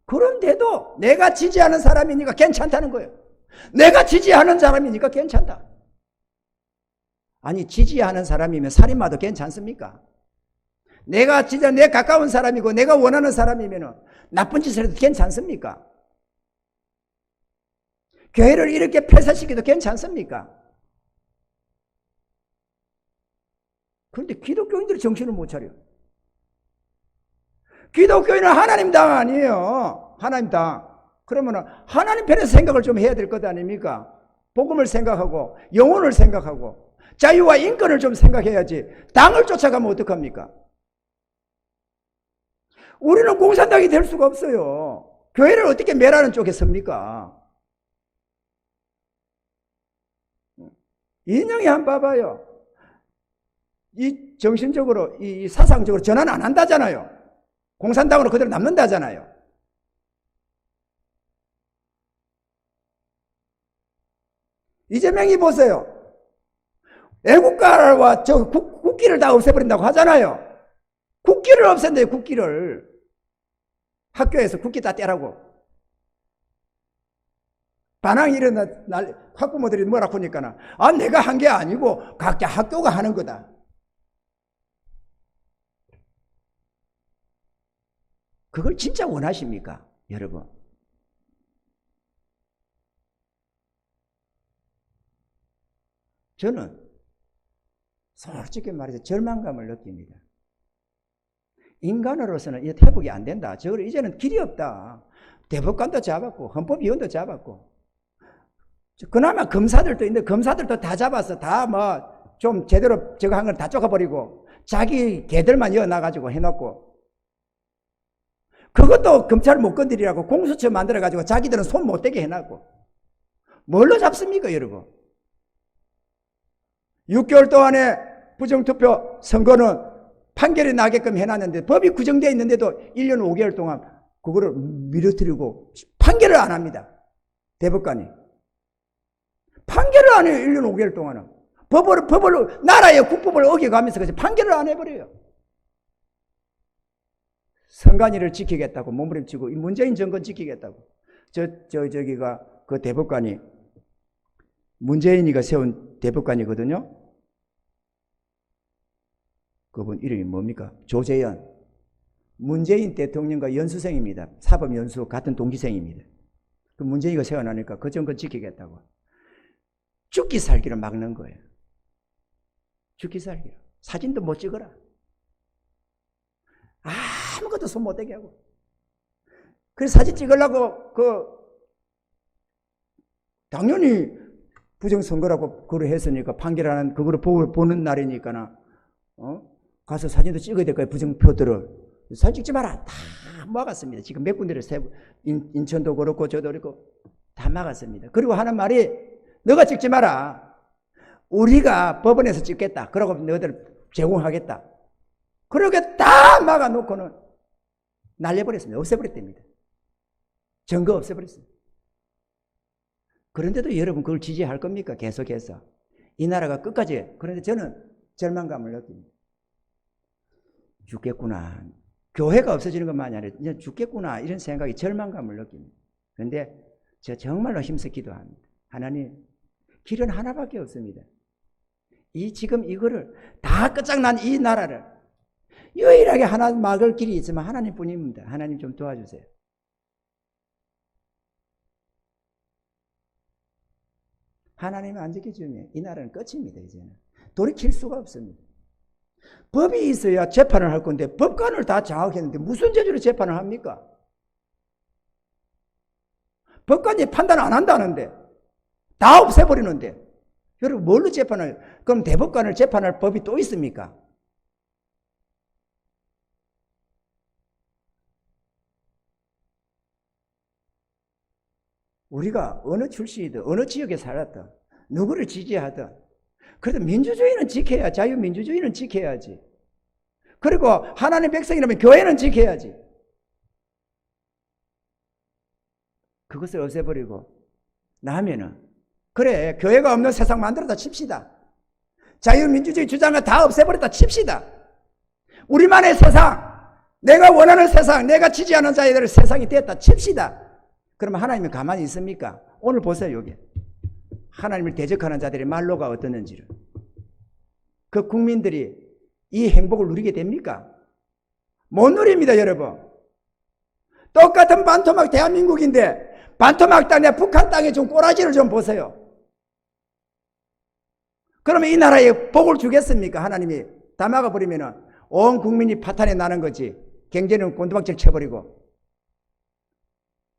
그런데도 내가 지지하는 사람이니까 괜찮다는 거예요. 내가 지지하는 사람이니까 괜찮다. 아니, 지지하는 사람이면 살인마도 괜찮습니까? 내가 진짜 내 가까운 사람이고 내가 원하는 사람이면 나쁜 짓을 해도 괜찮습니까? 교회를 이렇게 폐쇄시켜도 괜찮습니까? 그런데 기독교인들이 정신을 못 차려. 기독교인은 하나님 당 아니에요. 하나님 당. 그러면 하나님 편에서 생각을 좀 해야 될 것 아닙니까? 복음을 생각하고 영혼을 생각하고 자유와 인권을 좀 생각해야지. 당을 쫓아가면 어떡합니까? 우리는 공산당이 될 수가 없어요. 교회를 어떻게 매라는 쪽에 섭니까? 인형이 한번 봐봐요. 이 정신적으로, 이 사상적으로 전환 안 한다잖아요. 공산당으로 그대로 남는다잖아요. 이재명이 보세요. 애국가와 저 국기를 다 없애버린다고 하잖아요. 국기를 없앤대요, 국기를. 학교에서 국기 다 떼라고. 반항이 일어나, 학부모들이 뭐라고 하니까, 아, 내가 한 게 아니고 각자 학교가 하는 거다. 그걸 진짜 원하십니까, 여러분? 저는 솔직히 말해서 절망감을 느낍니다. 인간으로서는 이 회복이 안 된다. 저걸 이제는 길이 없다. 대법관도 잡았고 헌법위원도 잡았고 그나마 검사들도 있는데 검사들도 다 잡았어. 다 뭐 좀 제대로 저거 한 걸 다 쪼가버리고 자기 개들만 이어나가지고 해놓고 그것도 검찰 못 건드리라고 공수처 만들어가지고 자기들은 손 못 대게 해놨고 뭘로 잡습니까, 여러분? 6개월 동안에 부정투표 선거는 판결이 나게끔 해놨는데 법이 규정되어 있는데도 1년 5개월 동안 그거를 미루트리고 판결을 안 합니다. 대법관이. 판결을 안 해요. 1년 5개월 동안은. 법을 나라의 국법을 어겨가면서 그래서 판결을 안 해버려요. 선관위를 지키겠다고 몸부림치고 문재인 정권 지키겠다고. 저기가 그 대법관이 문재인이가 세운 대법관이거든요. 그분 이름이 뭡니까? 조재현. 문재인 대통령과 연수생입니다. 사법연수 같은 동기생입니다. 그 문재인이가 세워나니까 그 정권 지키겠다고. 죽기 살기를 막는 거예요. 죽기 살기로. 사진도 못 찍어라. 아무것도 손 못 대게 하고. 그래서 사진 찍으려고 당연히 부정선거라고 그걸 했으니까 판결하는 그거를 보는 날이니까 가서 사진도 찍어야 될 거예요. 부정표들을. 사진 찍지 마라. 다 막았습니다. 지금 몇 군데를 인천도 그렇고 저도 그렇고 다 막았습니다. 그리고 하는 말이 너가 찍지 마라. 우리가 법원에서 찍겠다. 그러고 너희들 제공하겠다. 그렇게 다 막아놓고는 날려버렸습니다. 없애버렸답니다. 증거 없애버렸습니다. 그런데도 여러분 그걸 지지할 겁니까? 계속해서. 이 나라가 끝까지. 그런데 저는 절망감을 느낍니다. 죽겠구나. 교회가 없어지는 것만이 아니라 이제 죽겠구나. 이런 생각이 절망감을 느낍니다. 그런데 제가 정말로 힘써 기도합니다. 하나님, 길은 하나밖에 없습니다. 지금 이거를 다 끝장난 이 나라를 유일하게 하나 막을 길이 있으면 하나님 뿐입니다. 하나님 좀 도와주세요. 하나님이 안 지켜주면 이 나라는 끝입니다. 이제는 돌이킬 수가 없습니다. 법이 있어야 재판을 할 건데 법관을 다 장악했는데 무슨 재주로 재판을 합니까? 법관이 판단 안 한다는데 다 없애버리는데 여러분 뭘로 재판을, 그럼 대법관을 재판할 법이 또 있습니까? 우리가 어느 출신이든 어느 지역에 살았든 누구를 지지하든 그래도 민주주의는 지켜야, 자유민주주의는 지켜야지. 그리고 하나님 백성이라면 교회는 지켜야지. 그것을 없애버리고 나면은 그래, 교회가 없는 세상 만들어다 칩시다. 자유민주주의 주장을 다 없애버렸다 칩시다. 우리만의 세상, 내가 원하는 세상, 내가 지지하는 자들의 세상이 됐다 칩시다. 그러면 하나님이 가만히 있습니까? 오늘 보세요. 여기 하나님을 대적하는 자들의 말로가 어떠는지를. 그 국민들이 이 행복을 누리게 됩니까? 못 누립니다. 여러분. 똑같은 반토막 대한민국인데 반토막 땅에 북한 땅에 좀 꼬라지를 좀 보세요. 그러면 이 나라에 복을 주겠습니까? 하나님이 다 막아버리면 온 국민이 파탄이 나는 거지. 경제는 곤두박질 쳐버리고.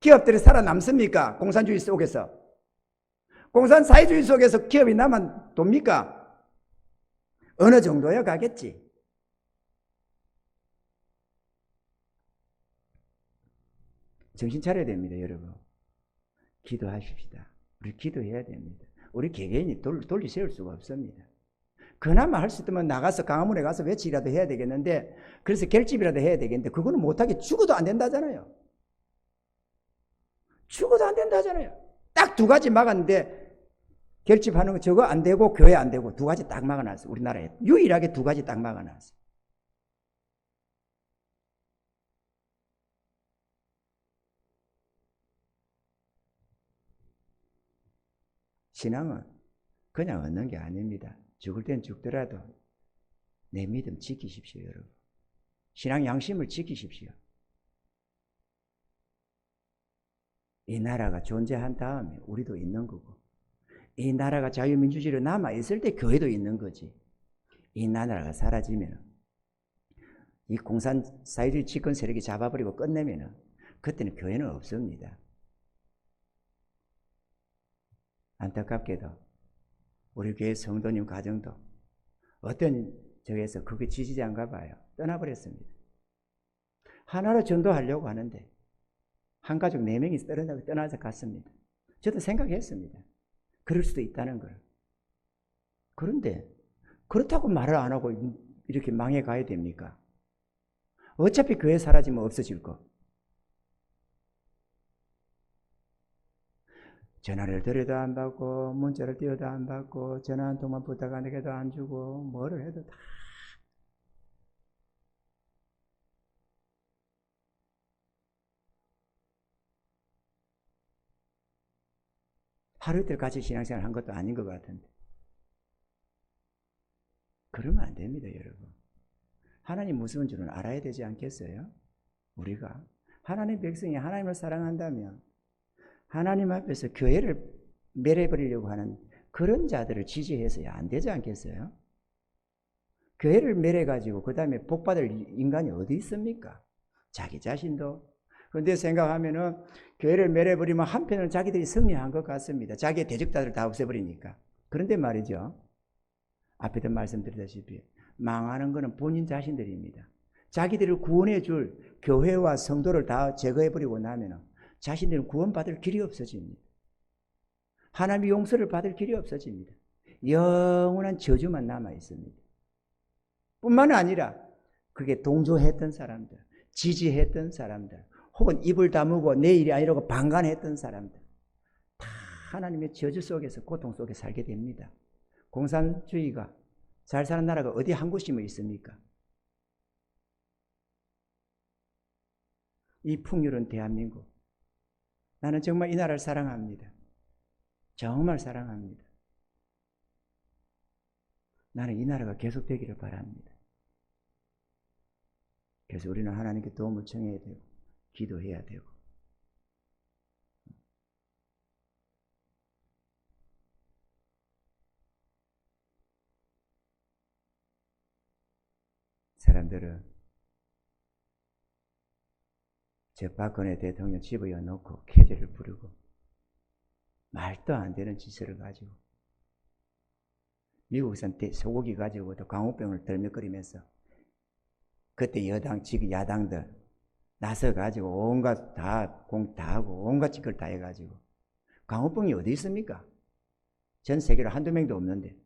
기업들이 살아남습니까? 공산주의 속에서. 공산사회주의 속에서 기업이 나만 돕니까? 어느 정도야 가겠지. 정신 차려야 됩니다. 여러분. 기도하십시다. 우리 기도해야 됩니다. 우리 개개인이 돌리 세울 수가 없습니다. 그나마 할 수 있으면 나가서 강화문에 가서 외치기라도 해야 되겠는데, 그래서 결집이라도 해야 되겠는데 그거는 못하게 죽어도 안 된다잖아요. 죽어도 안 된다잖아요. 딱 두 가지 막았는데 결집하는 거 저거 안 되고 교회 안 되고 두 가지 딱 막아놨어. 우리나라에 유일하게 두 가지 딱 막아놨어. 신앙은 그냥 얻는 게 아닙니다. 죽을 땐 죽더라도 내 믿음 지키십시오. 여러분. 신앙 양심을 지키십시오. 이 나라가 존재한 다음에 우리도 있는 거고, 이 나라가 자유민주주의로 남아있을 때 교회도 있는 거지. 이 나라가 사라지면, 이 공산사회주의 집권 세력이 잡아버리고 끝내면 그때는 교회는 없습니다. 안타깝게도 우리 교회 성도님 가정도 어떤 저에서 그게 지지자인가 봐요. 떠나버렸습니다. 하나로 전도하려고 하는데 한 가족 4명이 떠나서 갔습니다. 저도 생각했습니다. 그럴 수도 있다는 걸. 그런데 그렇다고 말을 안 하고 이렇게 망해 가야 됩니까? 어차피 교회 사라지면 없어질 거. 전화를 드려도 안 받고, 문자를 띄워도 안 받고, 전화 한 통만 부탁하는데도 안 주고, 뭐를 해도 다. 하루 이틀 같이 신앙생활 한 것도 아닌 것 같은데. 그러면 안 됩니다, 여러분. 하나님 무서운 줄은 알아야 되지 않겠어요? 우리가. 하나님 백성이 하나님을 사랑한다면 하나님 앞에서 교회를 멸해버리려고 하는 그런 자들을 지지해서야 안 되지 않겠어요? 교회를 멸해가지고 그 다음에 복받을 인간이 어디 있습니까? 자기 자신도. 그런데 생각하면은 교회를 멸해버리면 한편은 자기들이 승리한 것 같습니다. 자기의 대적자들을 다 없애버리니까. 그런데 말이죠. 앞에도 말씀드렸다시피 망하는 것은 본인 자신들입니다. 자기들을 구원해 줄 교회와 성도를 다 제거해버리고 나면 자신들은 구원받을 길이 없어집니다. 하나님의 용서를 받을 길이 없어집니다. 영원한 저주만 남아있습니다. 뿐만 아니라 그게 동조했던 사람들, 지지했던 사람들, 혹은 입을 다물고 내 일이 아니라고 방관했던 사람들, 다 하나님의 저주 속에서 고통 속에 살게 됩니다. 공산주의가 잘 사는 나라가 어디 한 곳이 뭐 있습니까? 이 풍요로운 대한민국, 나는 정말 이 나라를 사랑합니다. 정말 사랑합니다. 나는 이 나라가 계속되기를 바랍니다. 그래서 우리는 하나님께 도움을 청해야 되고 기도해야 되고, 사람들은 저 박근혜 대통령 집어여 놓고 캐리를 부르고 말도 안 되는 짓을 가지고 미국에선 소고기 가지고도 광우병을 덜먹거리면서 그때 여당, 지금 야당들 나서가지고 온갖 공 다 하고 온갖 짓을 다 해가지고 광우병이 어디 있습니까? 전 세계로 한두 명도 없는데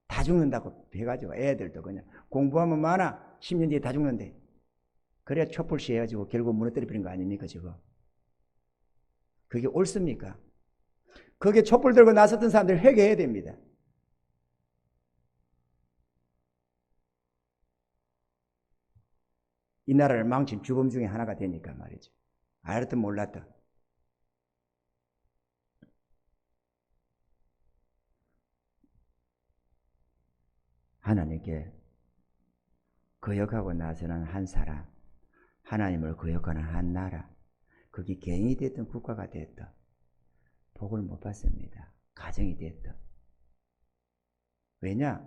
다 죽는다고 해가지고 애들도 그냥 공부하면 많아 10년 뒤에 다 죽는데, 그래야 촛불시 해가지고 결국 무너뜨려 버린 거 아닙니까 지금? 그게 옳습니까? 거기에 촛불 들고 나섰던 사람들 회개해야 됩니다. 이 나라를 망친 주범 중에 하나가 되니까 말이죠. 알았든 몰랐든. 하나님께 거역하고 나서는 한 사람, 하나님을 거역하는 한 나라, 그게 개인이 됐든 국가가 됐든 복을 못 받습니다. 가정이 됐든. 왜냐?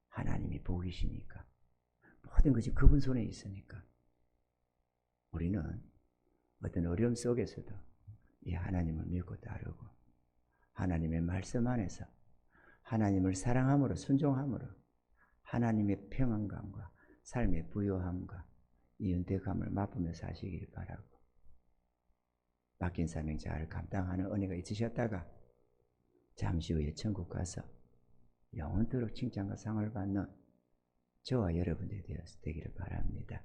하나님이 복이시니까. 모든 것이 그분 손에 있으니까. 우리는 어떤 어려움 속에서도 이 하나님을 믿고 따르고 하나님의 말씀 안에서 하나님을 사랑함으로 순종함으로 하나님의 평안감과 삶의 부요함과 이 은퇴감을 맛보며 사시길 바라고, 맡긴 사명 잘 감당하는 은혜가 있으셨다가 잠시 후에 천국 가서 영원토록 칭찬과 상을 받는 저와 여러분들이 되기를 바랍니다.